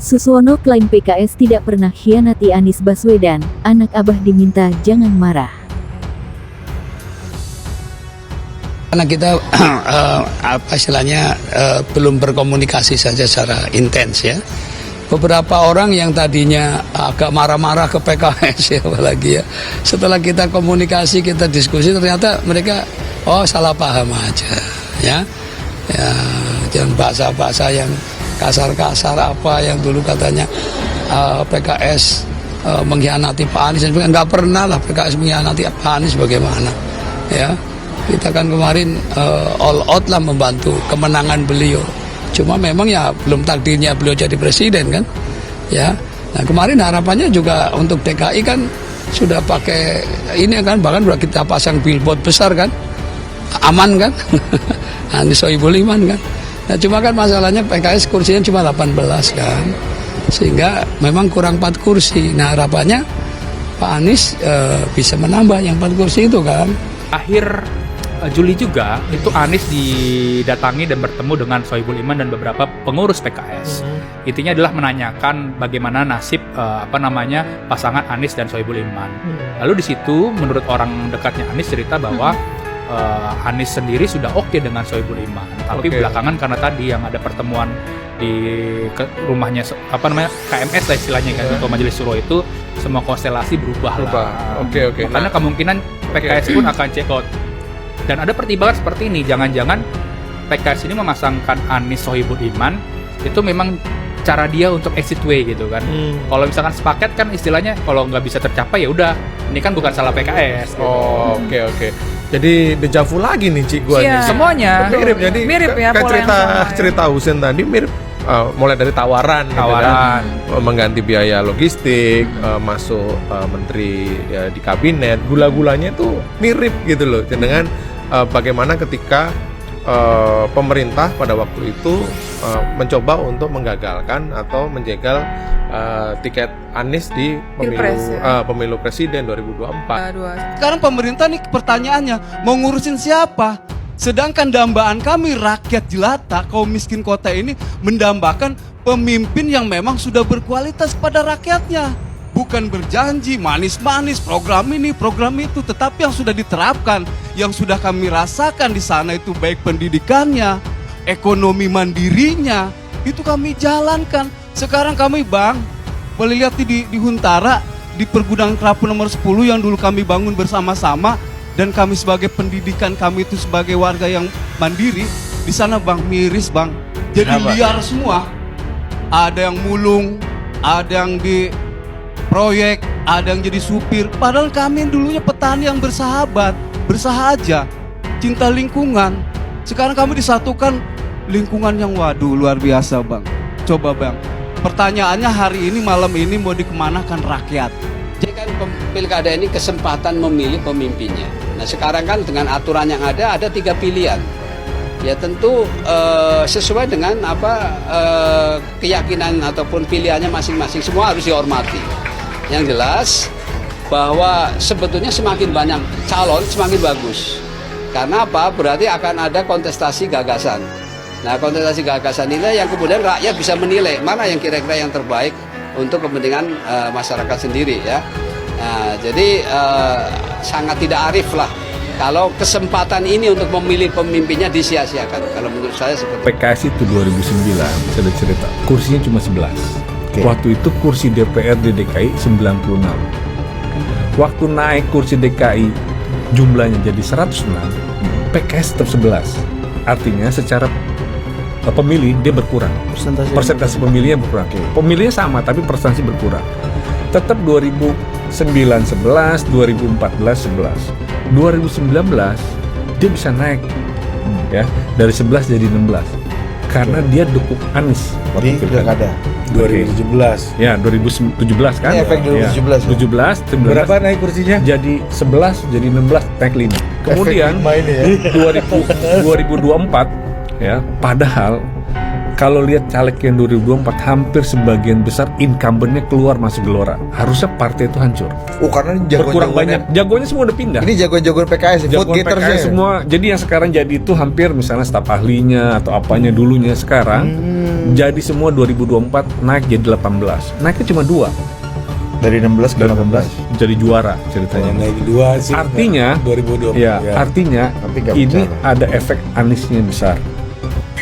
Suswono klaim PKS tidak pernah khianati Anies Baswedan, anak abah diminta jangan marah. Karena kita belum berkomunikasi saja secara intens ya. Beberapa orang yang tadinya agak marah-marah ke PKS ya, apalagi ya, setelah kita komunikasi, kita diskusi, ternyata mereka salah paham aja ya. Jangan bahasa-bahasa yang kasar-kasar apa yang dulu katanya PKS mengkhianati Pak Anies. Enggak pernah lah PKS mengkhianati Pak Anies, bagaimana ya. Kita kan kemarin all out lah membantu kemenangan beliau. Cuma memang ya belum takdirnya beliau jadi presiden kan ya. Nah kemarin harapannya juga untuk DKI kan sudah pakai ini kan, bahkan sudah kita pasang billboard besar kan, aman kan. Anies Sohibul Iman kan. Nah cuma kan masalahnya PKS kursinya cuma 18 kan, sehingga memang kurang 4 kursi. Nah harapannya Pak Anies bisa menambah yang 4 kursi itu kan. Akhir Juli juga itu Anies didatangi dan bertemu dengan Sohibul Iman dan beberapa pengurus PKS. Intinya adalah menanyakan bagaimana nasib pasangan Anies dan Sohibul Iman. Lalu di situ menurut orang dekatnya Anies cerita bahwa Anies sendiri sudah oke dengan Sohibul Iman, tapi belakangan karena tadi yang ada pertemuan di rumahnya KMS lah istilahnya kan, Ketua Majelis Suro itu, semua konstelasi berubah. Oke. Karena kemungkinan PKS pun akan check out. Dan ada pertimbangan seperti ini, jangan-jangan PKS ini memasangkan Anies Sohibul Iman itu memang cara dia untuk exit way gitu kan. Kalau misalkan sepaket kan istilahnya kalau nggak bisa tercapai ya udah, ini kan bukan salah PKS gitu. Oke. Jadi dejavu lagi nih Cik gua nih. Semuanya mirip. Jadi mirip ya, kayak cerita Husein tadi mirip. Mulai dari tawaran. Gitu kan, mengganti biaya logistik, masuk menteri di kabinet, gula-gulanya tuh mirip gitu loh dengan bagaimana ketika pemerintah pada waktu itu mencoba untuk menggagalkan atau menjegal tiket Anies di pemilu presiden 2024. Sekarang pemerintah nih pertanyaannya mau ngurusin siapa? Sedangkan dambaan kami rakyat jelata, kaum miskin kota ini mendambakan pemimpin yang memang sudah berkualitas pada rakyatnya. Bukan berjanji manis-manis program ini, program itu, tetapi yang sudah diterapkan, yang sudah kami rasakan di sana itu baik pendidikannya, ekonomi mandirinya, itu kami jalankan. Sekarang kami boleh lihat di Huntara, di Pergudangan Kerapu nomor 10 yang dulu kami bangun bersama-sama, dan kami sebagai pendidikan kami itu sebagai warga yang mandiri, di sana miris jadi liar semua. Ada yang mulung, ada yang di proyek, ada yang jadi supir. Padahal kami dulunya petani yang bersahabat, bersahaja, cinta lingkungan. Sekarang kami disatukan lingkungan yang waduh luar biasa Coba pertanyaannya hari ini malam ini mau dikemanakan rakyat? Jadi kan pilkada ini kesempatan memilih pemimpinnya. Nah sekarang kan dengan aturan yang ada 3 pilihan. Ya tentu sesuai dengan keyakinan ataupun pilihannya masing-masing, semua harus dihormati. Yang jelas bahwa sebetulnya semakin banyak calon semakin bagus. Karena apa? Berarti akan ada kontestasi gagasan. Nah kontestasi gagasan ini yang kemudian rakyat bisa menilai mana yang kira-kira yang terbaik untuk kepentingan masyarakat sendiri ya. Nah, jadi sangat tidak arif lah kalau kesempatan ini untuk memilih pemimpinnya disia-siakan. Kalau menurut saya seperti PKS itu 2009 saya cerita kursinya cuma 11. Waktu itu kursi DPRD DKI 96. Waktu naik kursi DKI jumlahnya jadi 106, PKS tetap 11. Artinya secara pemilih dia berkurang. Persentase pemilihnya berkurang. Pemilihnya sama tapi persentase berkurang. Tetap 2009 11, 2014 11. 2019 dia bisa naik ya dari 11 jadi 16 karena dia dukung Anies di pilkada 2017. Ya, 2017 kan? Ini efek 2017. Ya. 17, 19. Berapa naik kursinya? Jadi 11, jadi 16, naik 5. Kemudian efek 5 ini ya. 2024 ya, padahal Kalau lihat caleg yang 2024 hampir sebagian besar incumbentnya keluar masuk Gelora. Harusnya partai itu hancur. Oh, karena ini Berkurang jagoan-jagoannya. banyak. Jagoannya semua udah pindah. Ini jagoan-jagoan PKS, vote Jagoan getters PKS semua. Jadi yang sekarang jadi itu hampir misalnya staf ahlinya atau apanya dulunya sekarang jadi semua 2024 naik jadi 18. Naiknya cuma 2. Dari 16 ke 18. Jadi juara ceritanya. Naik 2 sih. Artinya 2024. ya, artinya Tapi nggak ini bicara. ada efek Aniesnya besar.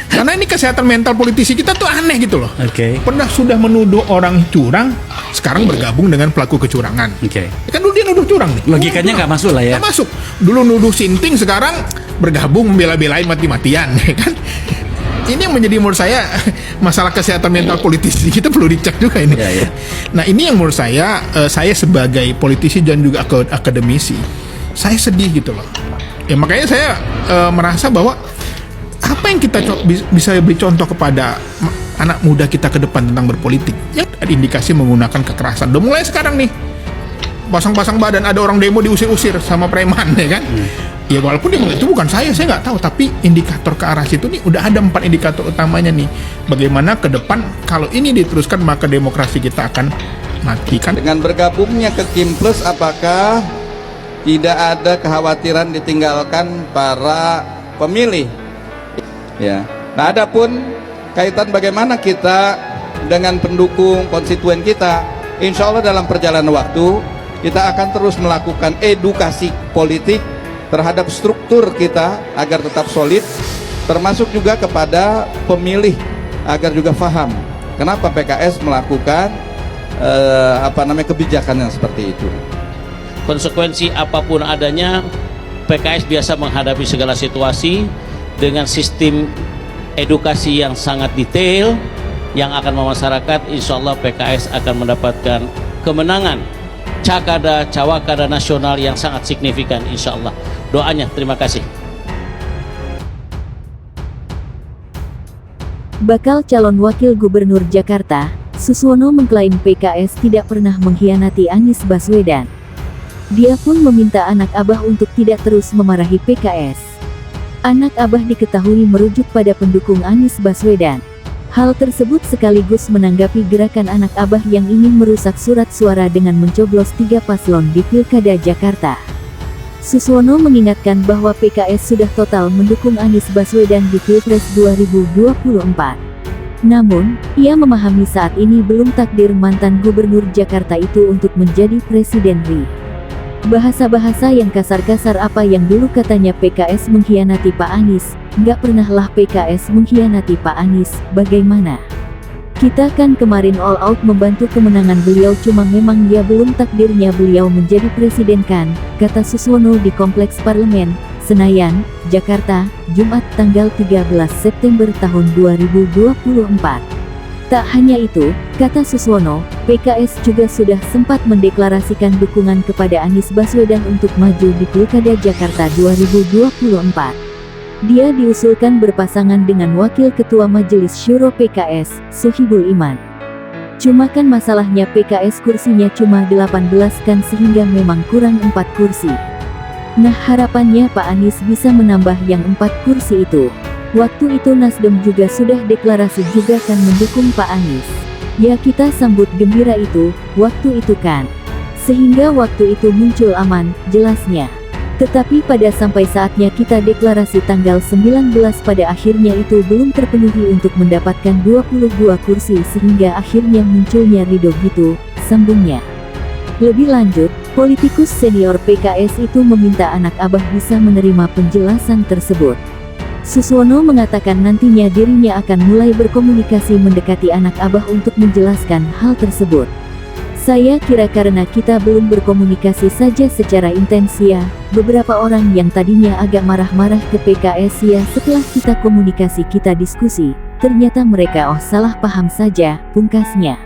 Karena ini kesehatan mental politisi kita tuh aneh gitu loh. Oke. Pernah sudah menuduh orang curang, sekarang bergabung dengan pelaku kecurangan. Oke. Kan dulu dia nuduh curang nih. Logikanya nggak masuk lah ya. Nggak masuk. Dulu nuduh sinting, sekarang bergabung membela-belain mati-matian, ya kan? Ini yang menjadi menurut saya masalah kesehatan mental politisi kita perlu dicek juga ini. Iya, iya. Nah ini yang menurut saya sebagai politisi dan juga akademisi, saya sedih gitu loh. Ya makanya saya merasa bahwa apa yang kita bisa beri contoh kepada anak muda kita ke depan tentang berpolitik, yang ada indikasi menggunakan kekerasan. Udah mulai sekarang nih, pasang-pasang badan, ada orang demo diusir-usir sama preman, ya kan? Ya walaupun dia itu bukan saya nggak tahu, tapi indikator ke arah situ nih udah ada 4 indikator utamanya nih. Bagaimana ke depan kalau ini diteruskan maka demokrasi kita akan mati kan? Dengan bergabungnya ke Kim Plus, apakah tidak ada kekhawatiran ditinggalkan para pemilih? Ya. Nah, adapun kaitan bagaimana kita dengan pendukung konstituen kita, insya Allah dalam perjalanan waktu kita akan terus melakukan edukasi politik terhadap struktur kita agar tetap solid, termasuk juga kepada pemilih agar juga paham kenapa PKS melakukan kebijakan yang seperti itu. Konsekuensi apapun adanya, PKS biasa menghadapi segala situasi dengan sistem edukasi yang sangat detail yang akan memasyarakat. Insya Allah PKS akan mendapatkan kemenangan cawakada nasional yang sangat signifikan, insya Allah. Doanya, terima kasih. Bakal calon wakil gubernur Jakarta, Suswono mengklaim PKS tidak pernah mengkhianati Anies Baswedan. Dia pun meminta anak abah untuk tidak terus memarahi PKS. Anak abah diketahui merujuk pada pendukung Anies Baswedan. Hal tersebut sekaligus menanggapi gerakan anak abah yang ingin merusak surat suara dengan mencoblos 3 paslon di Pilkada Jakarta. Suswono mengingatkan bahwa PKS sudah total mendukung Anies Baswedan di Pilpres 2024. Namun, ia memahami saat ini belum takdir mantan gubernur Jakarta itu untuk menjadi Presiden RI. Bahasa-bahasa yang kasar-kasar apa yang dulu katanya PKS mengkhianati Pak Anies, nggak pernahlah PKS mengkhianati Pak Anies, bagaimana? Kita kan kemarin all out membantu kemenangan beliau, cuma memang ya belum takdirnya beliau menjadi presiden kan, kata Suswono di Kompleks Parlemen, Senayan, Jakarta, Jumat tanggal 13 September tahun 2024. Tak hanya itu, kata Suswono, PKS juga sudah sempat mendeklarasikan dukungan kepada Anies Baswedan untuk maju di Pilkada Jakarta 2024. Dia diusulkan berpasangan dengan Wakil Ketua Majelis Syuro PKS, Sohibul Iman. Cuma kan masalahnya PKS kursinya cuma 18 kan, sehingga memang kurang 4 kursi. Nah harapannya Pak Anies bisa menambah yang 4 kursi itu. Waktu itu Nasdem juga sudah deklarasi juga kan mendukung Pak Anies. Ya kita sambut gembira itu, waktu itu kan. Sehingga waktu itu muncul aman, jelasnya. Tetapi pada sampai saatnya kita deklarasi tanggal 19 pada akhirnya itu belum terpenuhi untuk mendapatkan 22 kursi, sehingga akhirnya munculnya Ridho gitu, sambungnya. Lebih lanjut, politikus senior PKS itu meminta anak abah bisa menerima penjelasan tersebut. Suswono mengatakan nantinya dirinya akan mulai berkomunikasi mendekati anak abah untuk menjelaskan hal tersebut. Saya kira karena kita belum berkomunikasi saja secara intens ya, beberapa orang yang tadinya agak marah-marah ke PKS ya setelah kita komunikasi kita diskusi, ternyata mereka salah paham saja, pungkasnya.